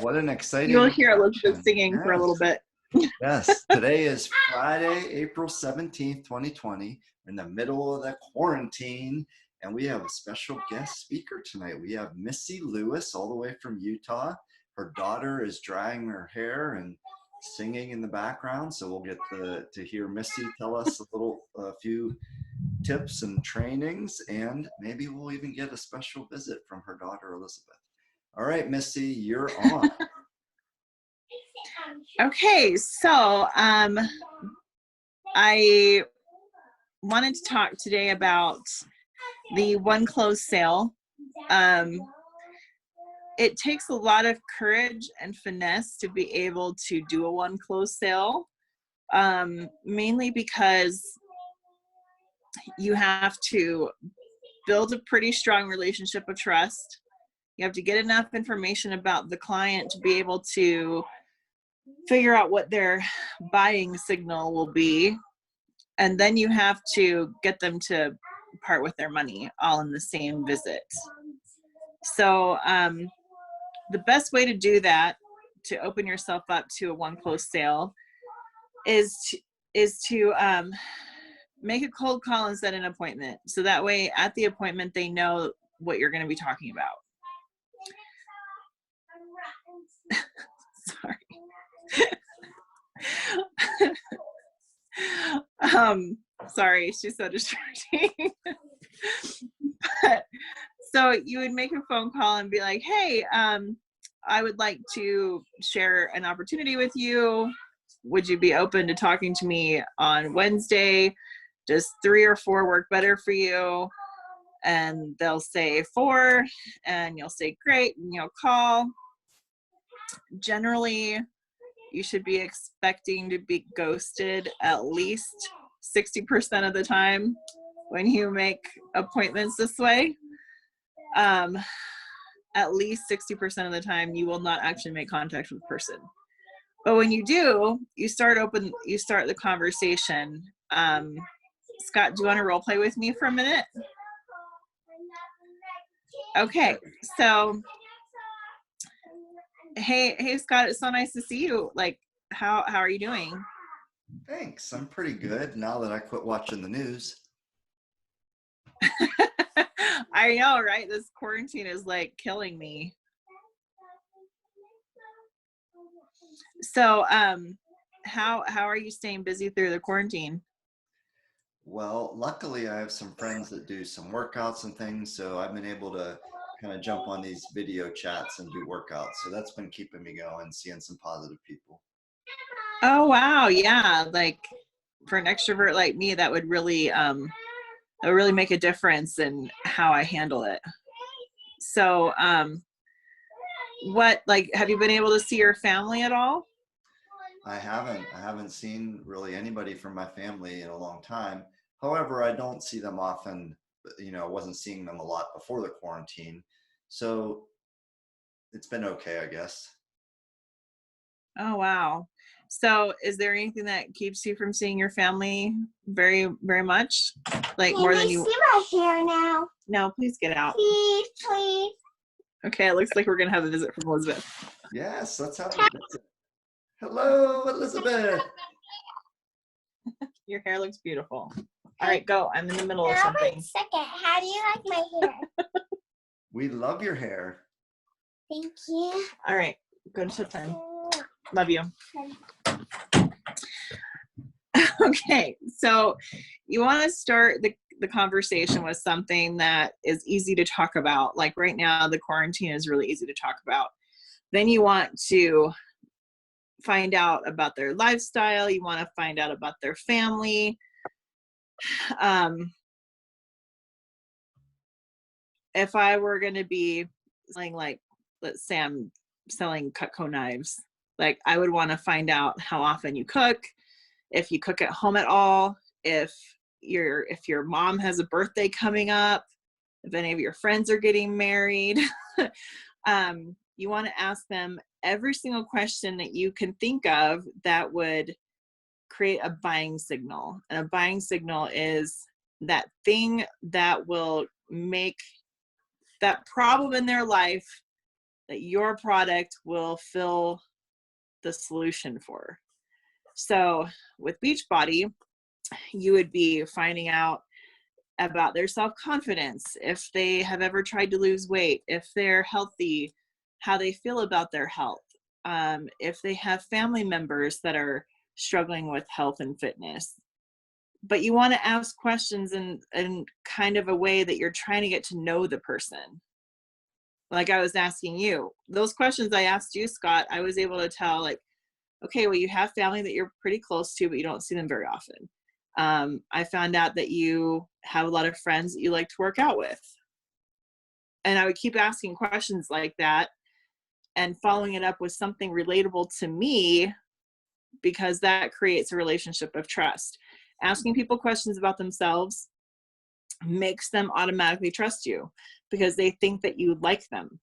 What an exciting You'll hear Elizabeth introduction. singing for a little Yes. bit. Yes. Today is Friday, April 17th, 2020. We're in the middle of the quarantine, and we have a special guest speaker tonight. We have Missy Lewis, all the way from Utah. Her daughter is drying her hair and singing in the background, so we'll get to hear Missy tell us a few tips and trainings, and maybe we'll even get a special visit from her daughter, Elizabeth. All right, Missy, you're on. Okay, so I wanted to talk today about the one close sale. It takes a lot of courage and finesse to be able to do a one close sale, mainly because you have to build a pretty strong relationship of trust. You have to get enough information about the client to be able to figure out what their buying signal will be. And then you have to get them to part with their money all in the same visit. So the best way to do that, to open yourself up to a one close sale, is to make a cold call and set an appointment. So that way at the appointment, they know what you're going to be talking about. Sorry. Sorry, she's so distracting. So you would make a phone call and be like, hey, I would like to share an opportunity with you. Would you be open to talking to me on Wednesday? Does 3 or 4 work better for you? And they'll say 4, and you'll say great, and you'll call. Generally, you should be expecting to be ghosted at least 60% of the time when you make appointments this way. At least 60% of the time you will not actually make contact with the person. But when you do, you start the conversation. Scott, do you want to role play with me for a minute? Okay, so hey Scott, it's so nice to see you. Like, how are you doing? Thanks. I'm pretty good now that I quit watching the news. I know, right? This quarantine is like killing me. So, how are you staying busy through the quarantine? Well, luckily I have some friends that do some workouts and things, so I've been able to kind of jump on these video chats and do workouts. So that's been keeping me going, seeing some positive people. Oh wow, yeah. Like for an extrovert like me, that would really make a difference in how I handle it. So, have you been able to see your family at all? I haven't seen really anybody from my family in a long time. However, I don't see them often. I wasn't seeing them a lot before the quarantine. So it's been okay, I guess. Oh, wow. So is there anything that keeps you from seeing your family very, very much? Like more than you? Can I see my hair now? No, please get out. Please. Okay, it looks like we're going to have a visit from Elizabeth. Yes, let's have a visit. Hello, Elizabeth. Your hair looks beautiful. All right, go. I'm in the middle of something. 1 second. How do you like my hair? We love your hair. Thank you. All right, go to time. Love you. Okay, so you want to start the conversation with something that is easy to talk about. Like right now, the quarantine is really easy to talk about. Then you want to find out about their lifestyle. You want to find out about their family. If I were going to be selling, like, let's say I'm selling Cutco knives, like I would want to find out how often you cook, if you cook at home at all, if your mom has a birthday coming up, if any of your friends are getting married. You want to ask them every single question that you can think of that would create a buying signal. And a buying signal is that thing that will make that problem in their life that your product will fill the solution for. So with Beachbody, you would be finding out about their self-confidence, if they have ever tried to lose weight, if they're healthy, how they feel about their health, if they have family members that are struggling with health and fitness. But you want to ask questions in kind of a way that you're trying to get to know the person. Like I was asking you, those questions I asked you, Scott, I was able to tell, like, okay, well, you have family that you're pretty close to, but you don't see them very often. I found out that you have a lot of friends that you like to work out with. And I would keep asking questions like that and following it up with something relatable to me, because that creates a relationship of trust. Asking people questions about themselves makes them automatically trust you because they think that you like them.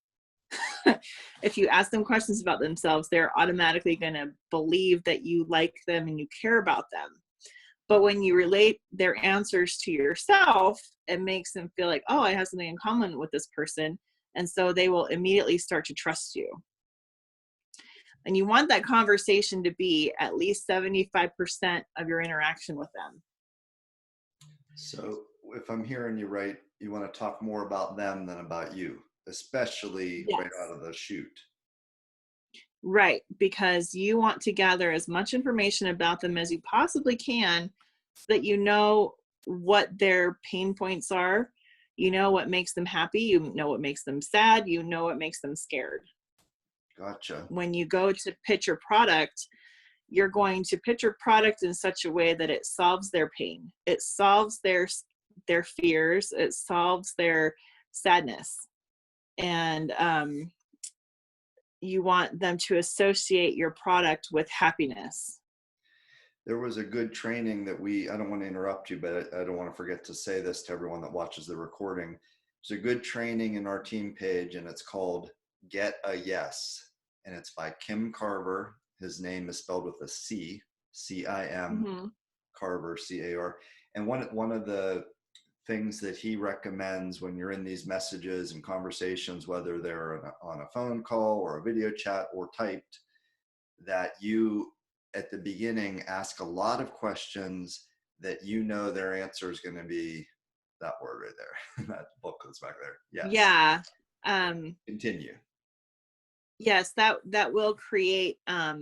If you ask them questions about themselves, they're automatically going to believe that you like them and you care about them. But when you relate their answers to yourself, it makes them feel like, oh, I have something in common with this person. And so they will immediately start to trust you. And you want that conversation to be at least 75% of your interaction with them. So if I'm hearing you right, you want to talk more about them than about you, especially Yes. right out of the chute. Right, because you want to gather as much information about them as you possibly can so that you know what their pain points are, you know what makes them happy, you know what makes them sad, you know what makes them scared. Gotcha. When you go to pitch your product, you're going to pitch your product in such a way that it solves their pain, it solves their fears, it solves their sadness. And you want them to associate your product with happiness. There was a good training that I don't want to interrupt you, but I don't want to forget to say this to everyone that watches the recording. There's a good training in our team page, and it's called Get a Yes. And it's by Kim Carver. His name is spelled with a C, C-I-M, Mm-hmm. Carver, C-A-R. And one of the things that he recommends when you're in these messages and conversations, whether they're on a phone call or a video chat or typed, that you at the beginning ask a lot of questions that you know their answer is going to be that word right there. That book goes back there. Yes. Yeah. Continue. Yes, that will create a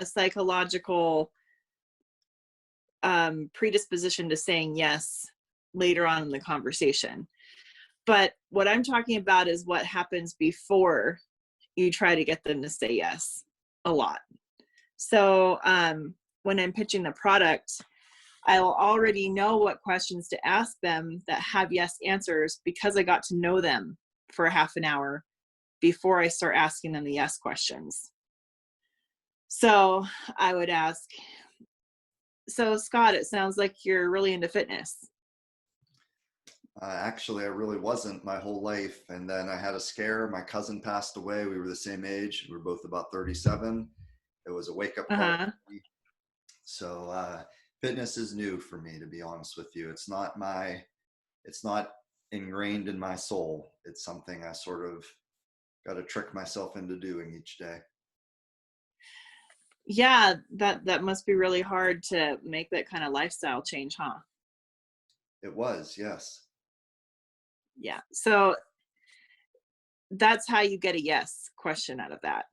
psychological predisposition to saying yes later on in the conversation. But what I'm talking about is what happens before you try to get them to say yes a lot. So when I'm pitching the product, I'll already know what questions to ask them that have yes answers because I got to know them for a half an hour before I start asking them the yes questions. So I would ask, so Scott, it sounds like you're really into fitness. Actually, I really wasn't my whole life. And then I had a scare. My cousin passed away. We were the same age. We were both about 37. It was a wake-up call. Uh-huh. So fitness is new for me, to be honest with you. It's not ingrained in my soul. It's something I sort of got to trick myself into doing each day. Yeah, that must be really hard to make that kind of lifestyle change, huh? It was, yes. Yeah. So that's how you get a yes question out of that.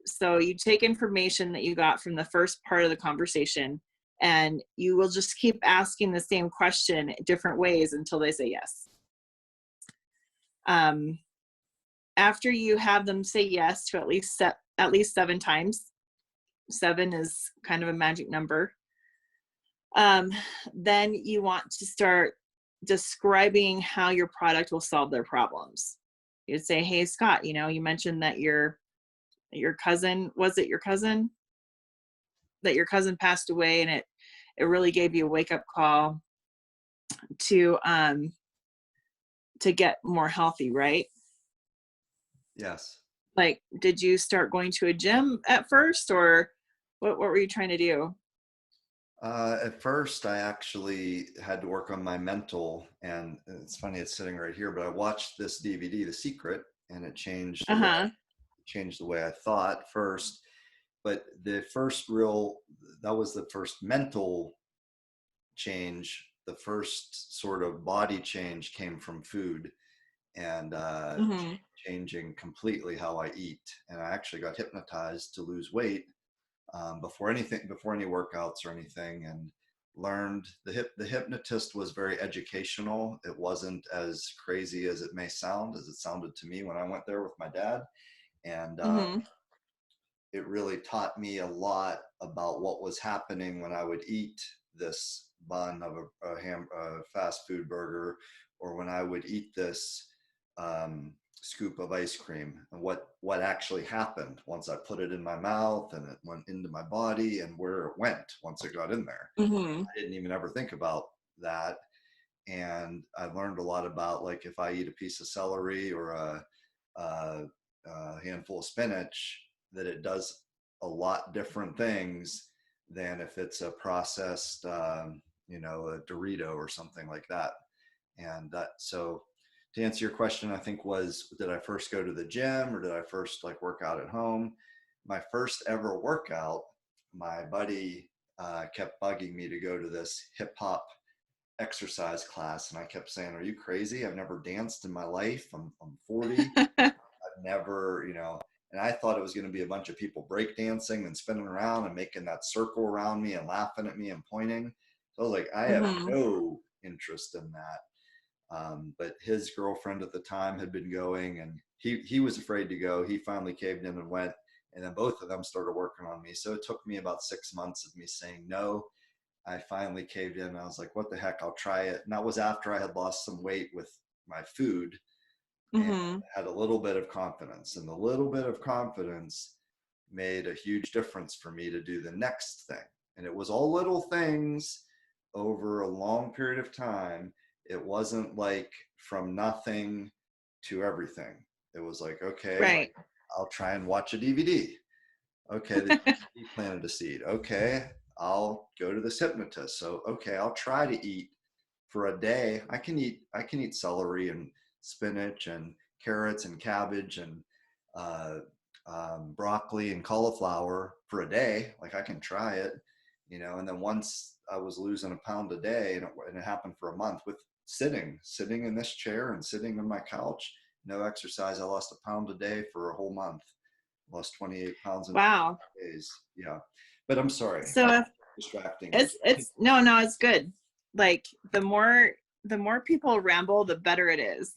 So you take information that you got from the first part of the conversation and you will just keep asking the same question different ways until they say yes. After you have them say yes to at least 7 times, 7 is kind of a magic number, then you want to start describing how your product will solve their problems. You'd say, hey, Scott, you mentioned that your cousin, was it your cousin? That your cousin passed away and it really gave you a wake-up call to get more healthy, right? Yes. Like, did you start going to a gym at first, or what were you trying to do? At first, I actually had to work on my mental, and it's funny, it's sitting right here, but I watched this DVD, The Secret, and it changed the way Uh-huh. changed the way I thought first. But that was the first mental change. The first sort of body change came from food, and Mm-hmm. changing completely how I eat. And I actually got hypnotized to lose weight before any workouts or anything, and learned the hypnotist was very educational. It wasn't as crazy as it may sound, as it sounded to me when I went there with my dad. And Mm-hmm. it really taught me a lot about what was happening when I would eat this bun of a fast food burger, or when I would eat this scoop of ice cream, and what actually happened once I put it in my mouth and it went into my body, and where it went once it got in there. Mm-hmm. I didn't even ever think about that. And I learned a lot about, like, if I eat a piece of celery or a handful of spinach, that it does a lot different things than if it's a processed, a Dorito or something like that. And so to answer your question, I think was, did I first go to the gym or did I first like work out at home? My first ever workout, my buddy kept bugging me to go to this hip hop exercise class. And I kept saying, are you crazy? I've never danced in my life. I'm 40. I've never, and I thought it was going to be a bunch of people breakdancing and spinning around and making that circle around me and laughing at me and pointing. So I was like, I have Mm-hmm. no interest in that. But his girlfriend at the time had been going, and he was afraid to go. He finally caved in and went, and then both of them started working on me. So it took me about 6 months of me saying no. I finally caved in. I was like, what the heck, I'll try it. And that was after I had lost some weight with my food and Mm-hmm. had a little bit of confidence. And the little bit of confidence made a huge difference for me to do the next thing. And it was all little things over a long period of time. It wasn't like from nothing to everything. It was like, okay, Right. I'll try and watch a DVD. Okay, the DVD planted a seed. Okay, I'll go to this hypnotist. So, okay, I'll try to eat for a day. I can eat celery and spinach and carrots and cabbage and uh, broccoli and cauliflower for a day. Like, I can try it, And then once I was losing a pound a day, and it happened for a month with sitting in this chair and sitting on my couch, no exercise. I lost a pound a day for a whole month. Lost 28 pounds in Wow. days. Yeah, but I'm sorry, So if distracting you. it's no, it's good. Like the more people ramble, the better it is.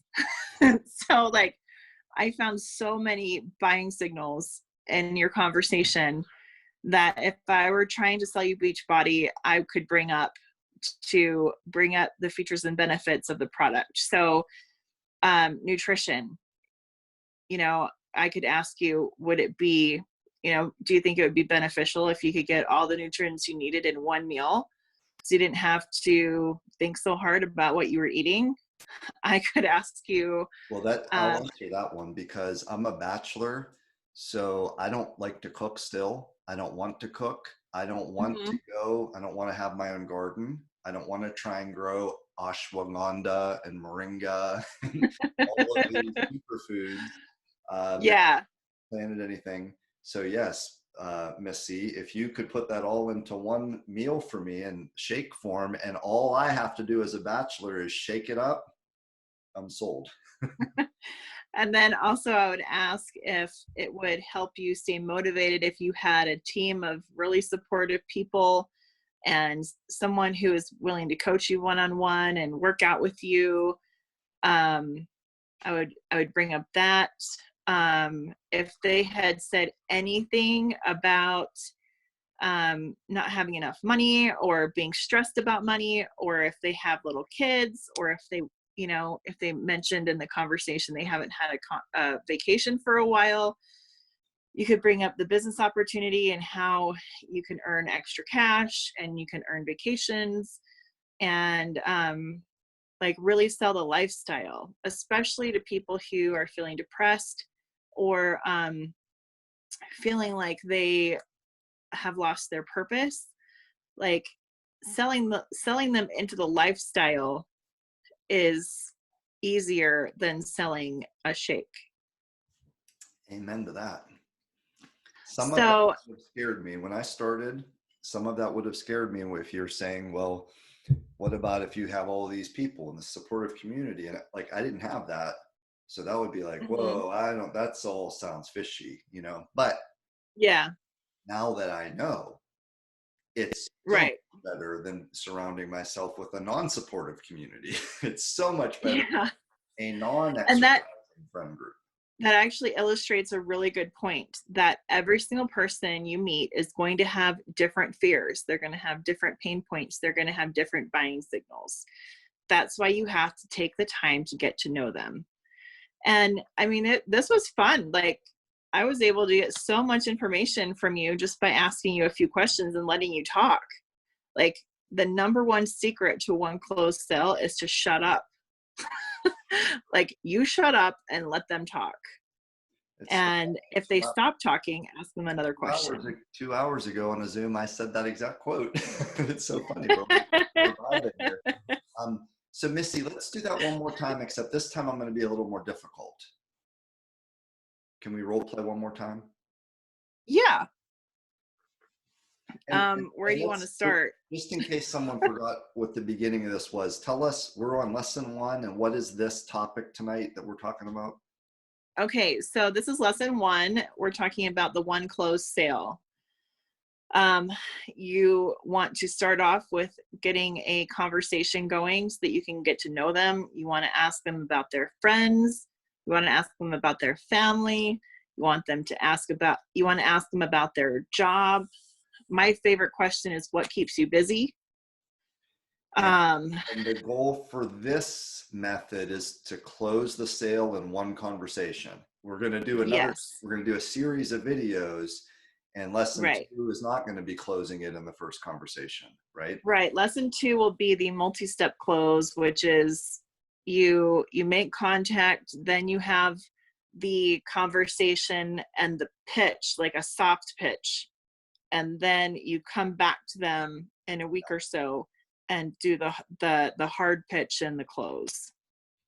So like I found so many buying signals in your conversation that if I were trying to sell you Beachbody, I could bring up the features and benefits of the product. So nutrition, I could ask you, would it be, do you think it would be beneficial if you could get all the nutrients you needed in one meal, so you didn't have to think so hard about what you were eating? I could ask you. Well, I'll answer that one because I'm a bachelor, so I don't like to cook still. I don't want to cook. I don't want to Mhm. go. I don't want to have my own garden. I don't want to try and grow ashwagandha and moringa and all of these superfoods. Yeah. Planted anything. So yes, Missy, if you could put that all into one meal for me in shake form, and all I have to do as a bachelor is shake it up, I'm sold. And then also I would ask if it would help you stay motivated if you had a team of really supportive people and someone who is willing to coach you one-on-one and work out with you. I would bring up that. If they had said anything about not having enough money or being stressed about money, or if they have little kids, or if they mentioned in the conversation they haven't had a vacation for a while, you could bring up the business opportunity and how you can earn extra cash and you can earn vacations, and like really sell the lifestyle, especially to people who are feeling depressed or feeling like they have lost their purpose. Like selling them into the lifestyle is easier than selling a shake. Amen to that. Some of that So, would have scared me when I started. Some of that would have scared me if you're saying, well, what about if you have all these people in the supportive community? And like, I didn't have that. So that would be like, mhm, whoa, I don't, that's all sounds fishy, but yeah, now that I know, it's so much right. better than surrounding myself with a non-supportive community. It's so much better Yeah. than a And non-exercising friend group. that actually illustrates a really good point that every single person you meet is going to have different fears. They're going to have different pain points. They're going to have different buying signals. That's why you have to take the time to get to know them. And I mean, this was fun. Like, I was able to get so much information from you just by asking you a few questions and letting you talk. Like, the number one secret to one closed sale is to shut up. Like, you shut up and let them talk. It's so And if they funny. stop talking, ask them another 2 hours, question. 2 hours ago on a Zoom, I said that exact quote. It's so funny, but we're vibing here. So Missy, let's do that one more time, except this time I'm going to be a little more difficult. Can we role play one more time? Yeah. And, and, Where and do you want to let's, so start? just in case someone forgot what the beginning of this was, tell us, we're on lesson 1, and what is this topic tonight that we're talking about? Okay, so this is lesson 1. We're talking about the one closed sale. Um, you want to start off with getting a conversation going so that you can get to know them. You want to ask them about their friends. You want to ask them about their family. You want to ask them about their job. My favorite question is, what keeps you busy? And, Um, and the goal for this method is to close the sale in one conversation. We're going to do yes, we're going to do a series of videos, and lesson right. 2 is not going to be closing it in the first conversation, right? Right. Lesson 2 will be the multi-step close, which is you make contact, then you have the conversation and the pitch, like a soft pitch, and then you come back to them in a week or so and do the hard pitch and the close.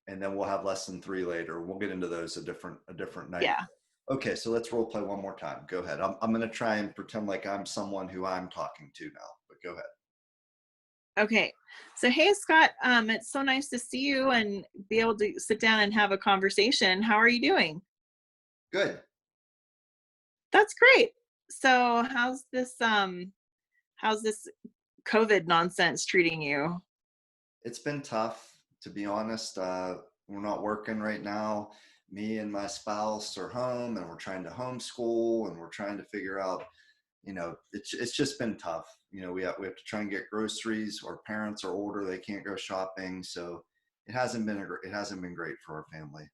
And then we'll have lesson 3 later. We'll get into those a different night. Yeah. Okay, so let's role play one more time. Go ahead. I'm going to try and pretend like I'm someone who I'm talking to now, but go ahead. Okay. So hey Scott, it's so nice to see you and be able to sit down and have a conversation. How are you doing? Good. That's great. So how's this COVID nonsense treating you? It's been tough, to be honest. We're not working right now. Me and my spouse are home, and we're trying to homeschool, and we're trying to figure out, it's just been tough. We have to try and get groceries. Our parents are older; they can't go shopping, so it hasn't been great for our family.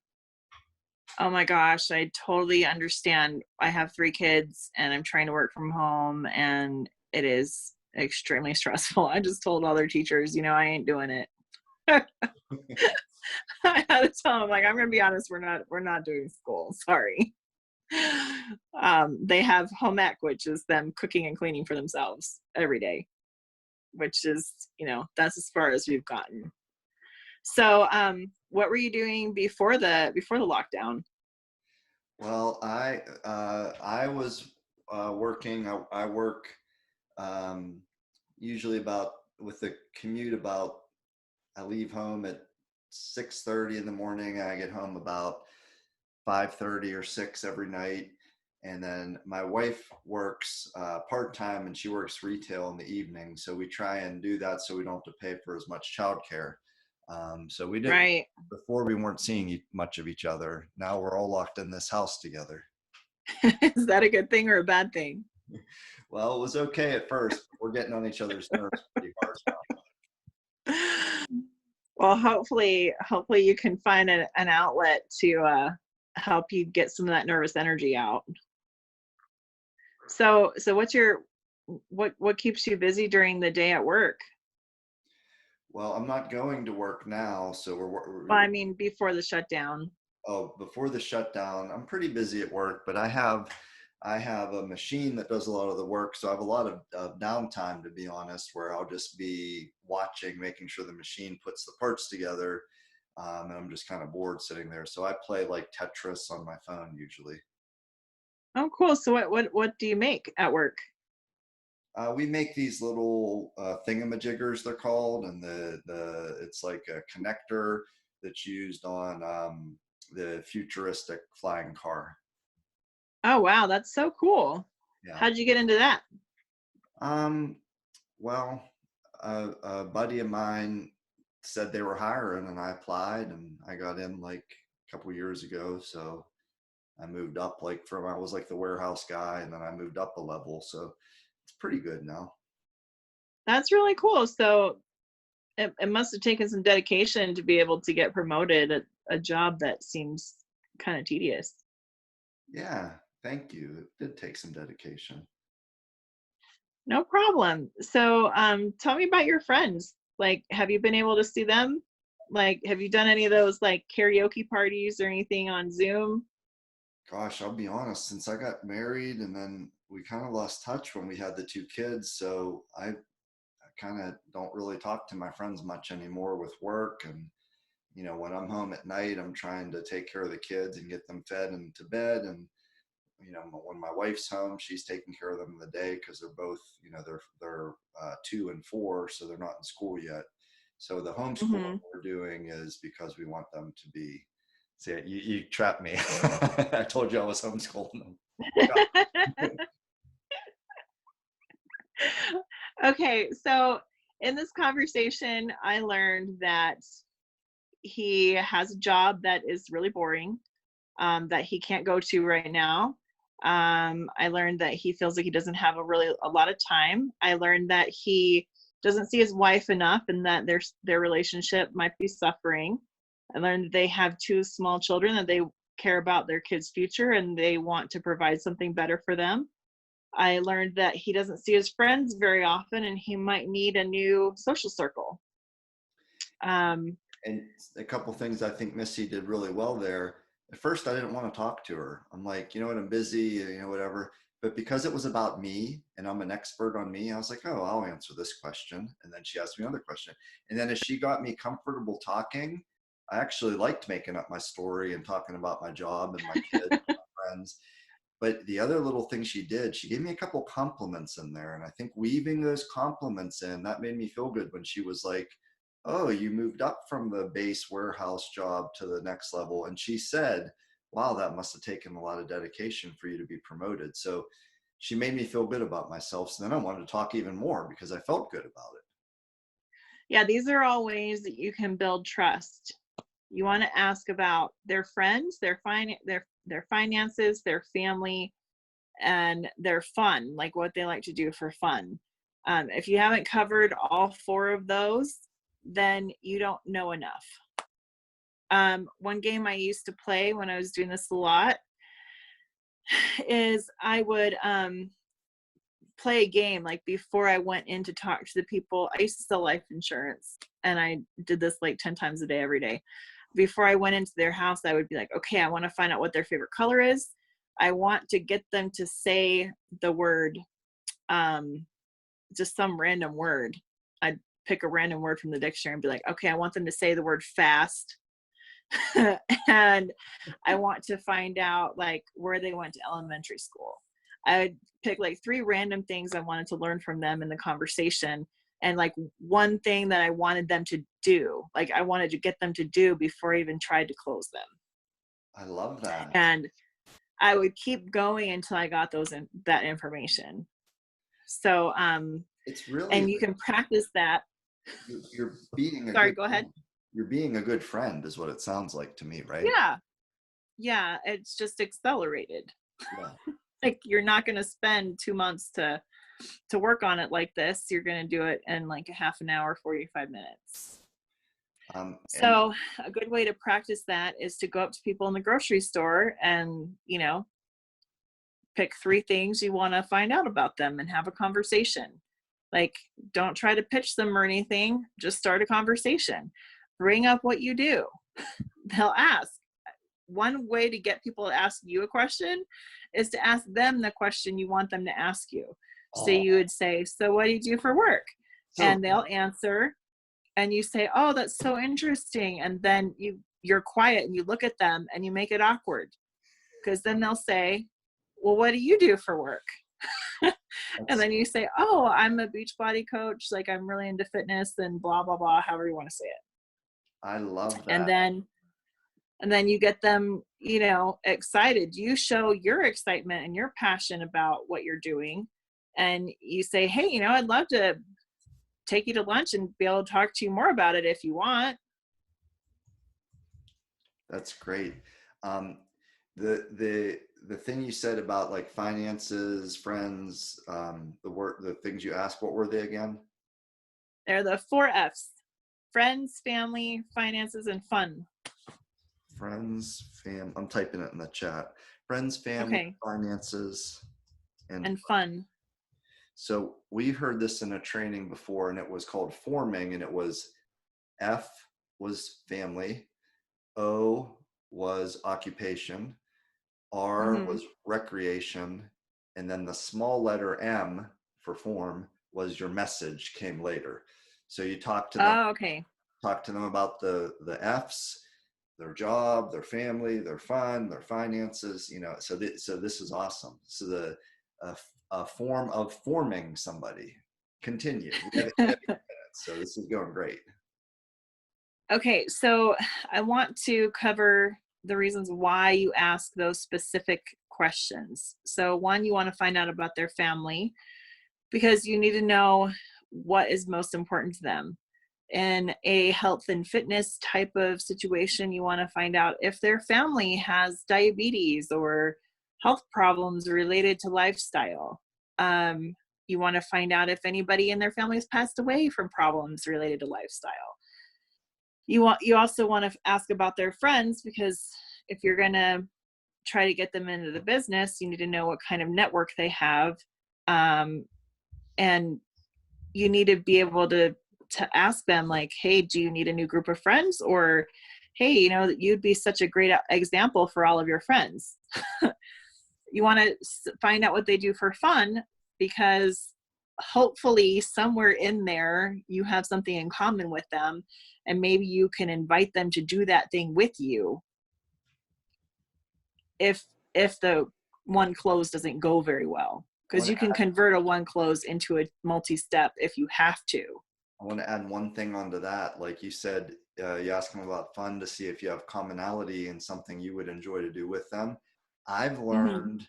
Oh my gosh, I totally understand. I have 3 kids and I'm trying to work from home and it is extremely stressful. I just told all their teachers, I ain't doing it. I had to tell them, like, I'm gonna be honest, we're not doing school. Sorry. They have home ec, which is them cooking and cleaning for themselves every day, which is, that's as far as we've gotten. So, what were you doing before the lockdown? Well, I was working. I work um, usually about with the commute about. I leave home at 6:30 in the morning. I get home about 5:30 or 6 every night. And then my wife works part-time, and she works retail in the evening. So we try and do that so we don't have to pay for as much childcare. So we did Right. before, we weren't seeing much of each other. Now we're all locked in this house together. Is that a good thing or a bad thing? Well, it was okay at first, but we're getting on each other's nerves pretty hard now. Well, hopefully you can find an outlet to help you get some of that nervous energy out. So what keeps you busy during the day at work? Well, I'm not going to work now, so Well, I mean, before the shutdown. oh, before the shutdown, I'm pretty busy at work, but I have a machine that does a lot of the work, so I have a lot of downtime, to be honest, where I'll just be watching, making sure the machine puts the parts together, and I'm just kind of bored sitting there. So I play like Tetris on my phone usually. Oh, cool. So what do you make at work? We make these little thingamajiggers, they're called, and the it's like a connector that's used on the futuristic flying car. Oh, wow, that's so cool. Yeah. How'd you get into that? Um, well, a buddy of mine said they were hiring, and I applied, and I got in like a couple years ago. So I moved up like from I was like the warehouse guy, and then I moved up a level. So it's pretty good now. That's really cool. So it must have taken some dedication to be able to get promoted at a job that seems kind of tedious. Yeah, thank you. It did take some dedication. No problem. So, tell me about your friends. Like, have you been able to see them? Like, have you done any of those like karaoke parties or anything on Zoom? Gosh, I'll be honest, since I got married and then we kind of lost touch when we had the two kids, so I kind of don't really talk to my friends much anymore with work. And when I'm home at night, I'm trying to take care of the kids and get them fed and to bed. And when my wife's home, she's taking care of them in the day because they're both, they're 2 and 4, so they're not in school yet. So the homeschooling Hmm. we're doing is because we want them to be. See, you trapped me. I told you I was homeschooling them. Okay, so in this conversation, I learned that he has a job that is really boring, that he can't go to right now. I learned that he feels like he doesn't have a lot of time. I learned that he doesn't see his wife enough and that their relationship might be suffering. I learned that they have two small children, that they care about their kids' future and they want to provide something better for them. I learned that he doesn't see his friends very often and he might need a new social circle. Um, And a couple things I think Missy did really well there. At first, I didn't want to talk to her. I'm like, you know what, I'm busy, whatever. But because it was about me and I'm an expert on me, I was like, oh, I'll answer this question. And then she asked me another question. And then as she got me comfortable talking, I actually liked making up my story and talking about my job and my kids and my friends. But the other little thing she did, she gave me a couple compliments in there. And I think weaving those compliments in, that made me feel good when she was like, oh, you moved up from the base warehouse job to the next level. And she said, wow, that must have taken a lot of dedication for you to be promoted. So she made me feel good about myself. So then I wanted to talk even more because I felt good about it. yeah, these are all ways that you can build trust. You want to ask about their friends, their finances, their family, and their fun, like what they like to do for fun. If you haven't covered all four of those, then you don't know enough. One game I used to play when I was doing this a lot is I would play a game like before I went in to talk to the people. I used to sell life insurance and I did this like 10 times a day, every day. Before I went into their house, I would be like, okay, I want to find out what their favorite color is. I want to get them to say the word, just some random word. I'd pick a random word from the dictionary and be like, okay, I want them to say the word fast. And I want to find out like where they went to elementary school. I would pick like 3 random things I wanted to learn from them in the conversation, and like one thing that I wanted them to do, like I wanted to get them to do before I even tried to close them. I love that. And I would keep going until I got that information. So It's really and you like can practice that. you're being a Sorry, good go ahead. friend. You're being a good friend is what it sounds like to me, right? Yeah. Yeah, it's just accelerated. Yeah. Like you're not going to spend 2 months to work on it like this. You're going to do it in like a half an hour, 45 minutes. And So a good way to practice that is to go up to people in the grocery store and, pick 3 things you want to find out about them and have a conversation. Like, don't try to pitch them or anything. Just start a conversation. Bring up what you do. They'll ask. One way to get people to ask you a question is to ask them the question you want them to ask you. So oh, you would say, so what do you do for work? so And they'll answer and you say, oh, that's so interesting. And then you're quiet and you look at them and you make it awkward, because then they'll say, well, what do you do for work? And That's, then you say, oh, I'm a beach body coach. Like I'm really into fitness and blah, blah, blah, however you want to say it. I love And that. then you get them, excited. You show your excitement and your passion about what you're doing. And you say, hey, I'd love to take you to lunch and be able to talk to you more about it if you want. That's great. Um, the thing you said about like finances, friends, the things you asked, what were they again? They're the 4 F's: friends, family, finances, and fun. Friends, I'm typing it in the chat. Friends, family, Okay. finances, And fun. So we heard this in a training before, and it was called forming, and it was F was family, O was occupation, R Mm-hmm. was recreation, and then the small letter M for form was your message came later. So you talk to them, Oh, okay. about the F's, their job, their family, their fun, their finances. So this is awesome. So a form of forming somebody. Continue. We have 8 minutes, so this is going great. Okay, so I want to cover the reasons why you ask those specific questions. So one, you want to find out about their family because you need to know what is most important to them. In a health and fitness type of situation, you want to find out if their family has diabetes or health problems related to lifestyle. You want to find out if anybody in their family has passed away from problems related to lifestyle. You also want to ask about their friends because if you're going to try to get them into the business, you need to know what kind of network they have. And you need to be able to ask them like, hey, do you need a new group of friends? Or, hey, you'd be such a great example for all of your friends. You want to find out what they do for fun because hopefully somewhere in there you have something in common with them and maybe you can invite them to do that thing with you if the one close doesn't go very well, because you can convert a one close into a multi-step if you have to. I want to add one thing onto that. Like you said, you ask them about fun to see if you have commonality and something you would enjoy to do with them. I've learned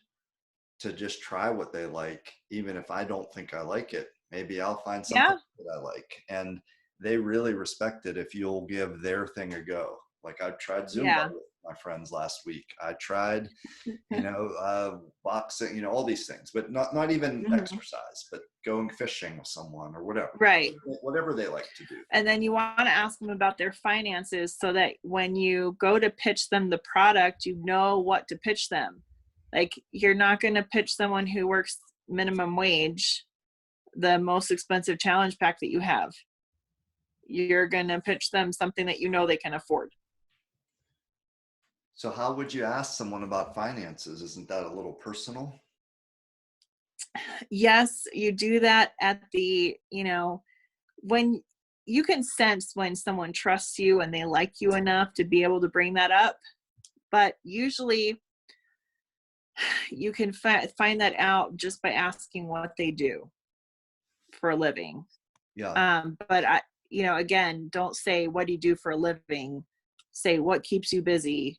to just try what they like, even if I don't think I like it. Maybe I'll find something that I like. And they really respect it if you'll give their thing a go. Like I tried Zumba with my friends last week. I tried, boxing, all these things, but not even exercise, but going fishing with someone or whatever. Right. Whatever they like to do. And then you want to ask them about their finances so that when you go to pitch them the product, you know what to pitch them. Like you're not going to pitch someone who works minimum wage the most expensive challenge pack that you have. You're going to pitch them something that they can afford. So how would you ask someone about finances? Isn't that a little personal? Yes, you do that at the, when you can sense when someone trusts you and they like you enough to be able to bring that up. But usually you can find that out just by asking what they do for a living. Yeah. But again, don't say, what do you do for a living? Say, what keeps you busy?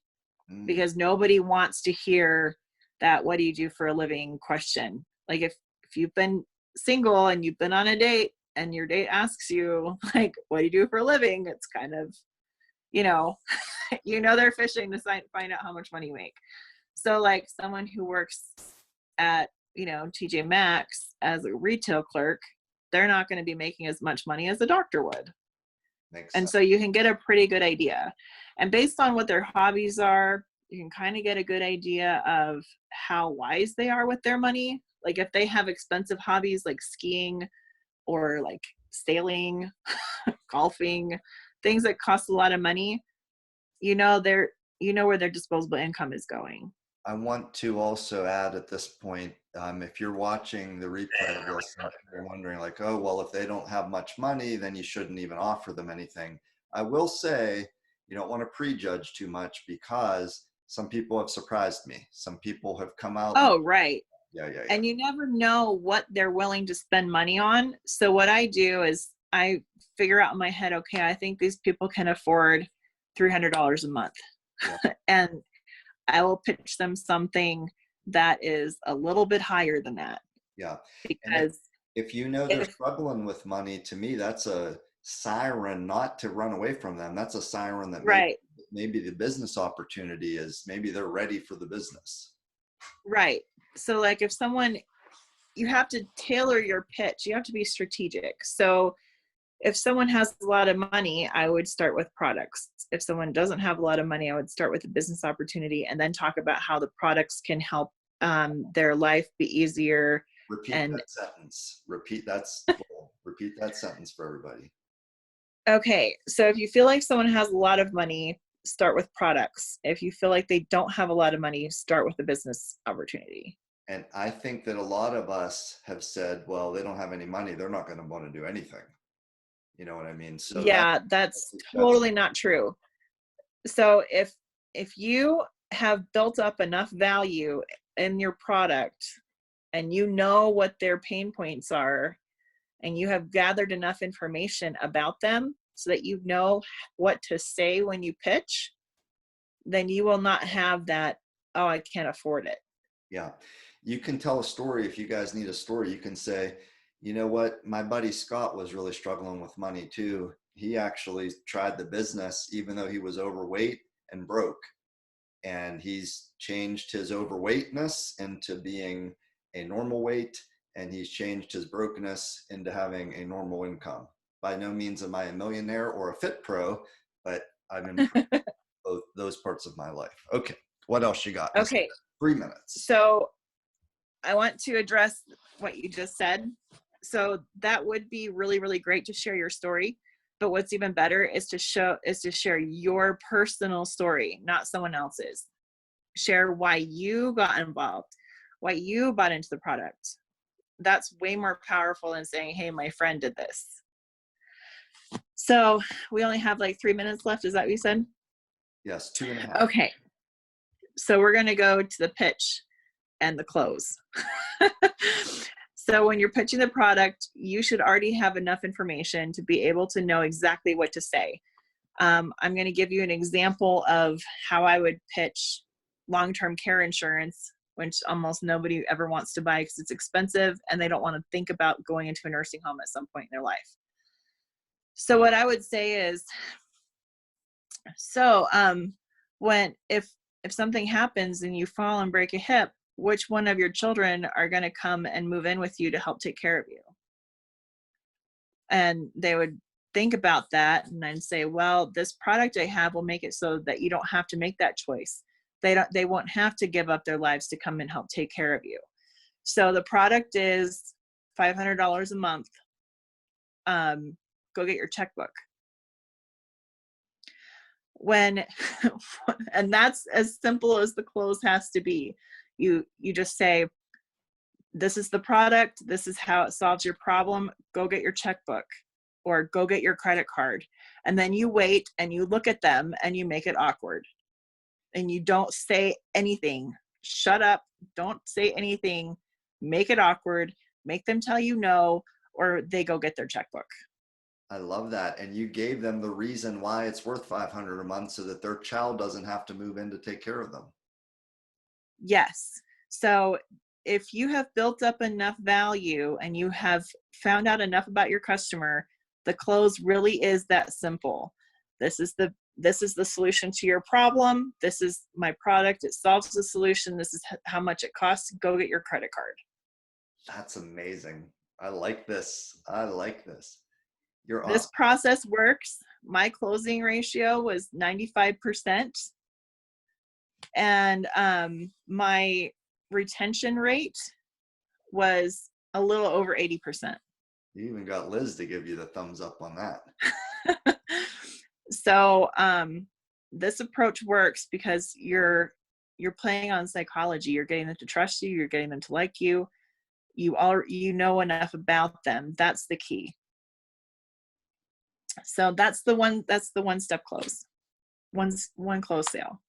Because nobody wants to hear that, what do you do for a living question. Like if you've been single and you've been on a date and your date asks you like, what do you do for a living? It's kind of, they're fishing to find out how much money you make. So like someone who works at, TJ Maxx as a retail clerk, they're not going to be making as much money as a doctor would. Makes and sense. So you can get a pretty good idea. And based on what their hobbies are, you can kind of get a good idea of how wise they are with their money. Like if they have expensive hobbies like skiing or like sailing, golfing, things that cost a lot of money, where their disposable income is going. I want to also add at this point, if you're watching the replay of this, you're wondering like, oh, well, if they don't have much money, then you shouldn't even offer them anything. I will say you don't want to prejudge too much because Some people have surprised me. Some people have come out. Oh, right. Yeah, yeah, yeah. And you never know what they're willing to spend money on. So what I do is I figure out in my head, okay, I think these people can afford $300 a month. Yeah. And I will pitch them something that is a little bit higher than that. Yeah. And Because if you know they're struggling with money, to me, that's a siren not to run away from them. That's a siren that right, maybe the business opportunity is, maybe they're ready for the business. right. So like if someone, you have to tailor your pitch. You have to be strategic. So if someone has a lot of money, I would start with products. If someone doesn't have a lot of money, I would start with a business opportunity and then talk about how the products can help their life be easier. Repeat that sentence. Repeat that sentence for everybody. Okay, so if you feel like someone has a lot of money, start with products. If you feel like they don't have a lot of money, start with a business opportunity. And I think that a lot of us have said, well, they don't have any money, they're not going to want to do anything. You know what I mean? So yeah, that's totally not true. So if you have built up enough value in your product and you know what their pain points are and you have gathered enough information about them so that you know what to say when you pitch, then you will not have that, oh, I can't afford it. Yeah. You can tell a story. If you guys need a story, you can say, you know what, my buddy Scott was really struggling with money too. He actually tried the business even though he was overweight and broke. And he's changed his overweightness into being a normal weight, and he's changed his brokenness into having a normal income. By no means am I a millionaire or a fit pro, but I've improved both those parts of my life. Okay, what else you got? Okay. 3 minutes. So I want to address what you just said. So that would be really, really great to share your story. But what's even better is to share your personal story, not someone else's. Share why you got involved, why you bought into the product. That's way more powerful than saying, hey, my friend did this. So we only have like 3 minutes left. Is that what you said? Yes, 2.5. Okay. So we're going to go to the pitch and the close. So when you're pitching the product, you should already have enough information to be able to know exactly what to say. I'm going to give you an example of how I would pitch long-term care insurance, which almost nobody ever wants to buy because it's expensive and they don't want to think about going into a nursing home at some point in their life. So what I would say is, if something happens and you fall and break a hip, which one of your children are going to come and move in with you to help take care of you? And they would think about that and then say, well, this product I have will make it so that you don't have to make that choice. They won't have to give up their lives to come and help take care of you. So the product is $500 a month. Go get your checkbook. And that's as simple as the close has to be. You just say, this is the product, this is how it solves your problem, go get your checkbook or go get your credit card. And then you wait and you look at them and you make it awkward. And you don't say anything. Shut up, don't say anything, make it awkward, make them tell you no, or they go get their checkbook. I love that. And you gave them the reason why it's worth $500 a month so that their child doesn't have to move in to take care of them. Yes. So if you have built up enough value and you have found out enough about your customer, the close really is that simple. This is the solution to your problem. This is my product. It solves the solution. This is how much it costs. Go get your credit card. That's amazing. I like this. I like this. You're awesome. This process works. My closing ratio was 95%. And my retention rate was a little over 80%. You even got Liz to give you the thumbs up on that. So this approach works because you're playing on psychology. You're getting them to trust you. You're getting them to like you. You know enough about them. That's the key. So that's the one step close. One close sale.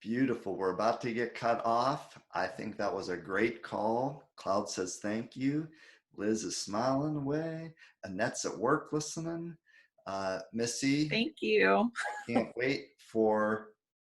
Beautiful. We're about to get cut off. I think that was a great call. Cloud says thank you. Liz is smiling away. Annette's at work listening. Missy, Thank you. I can't wait for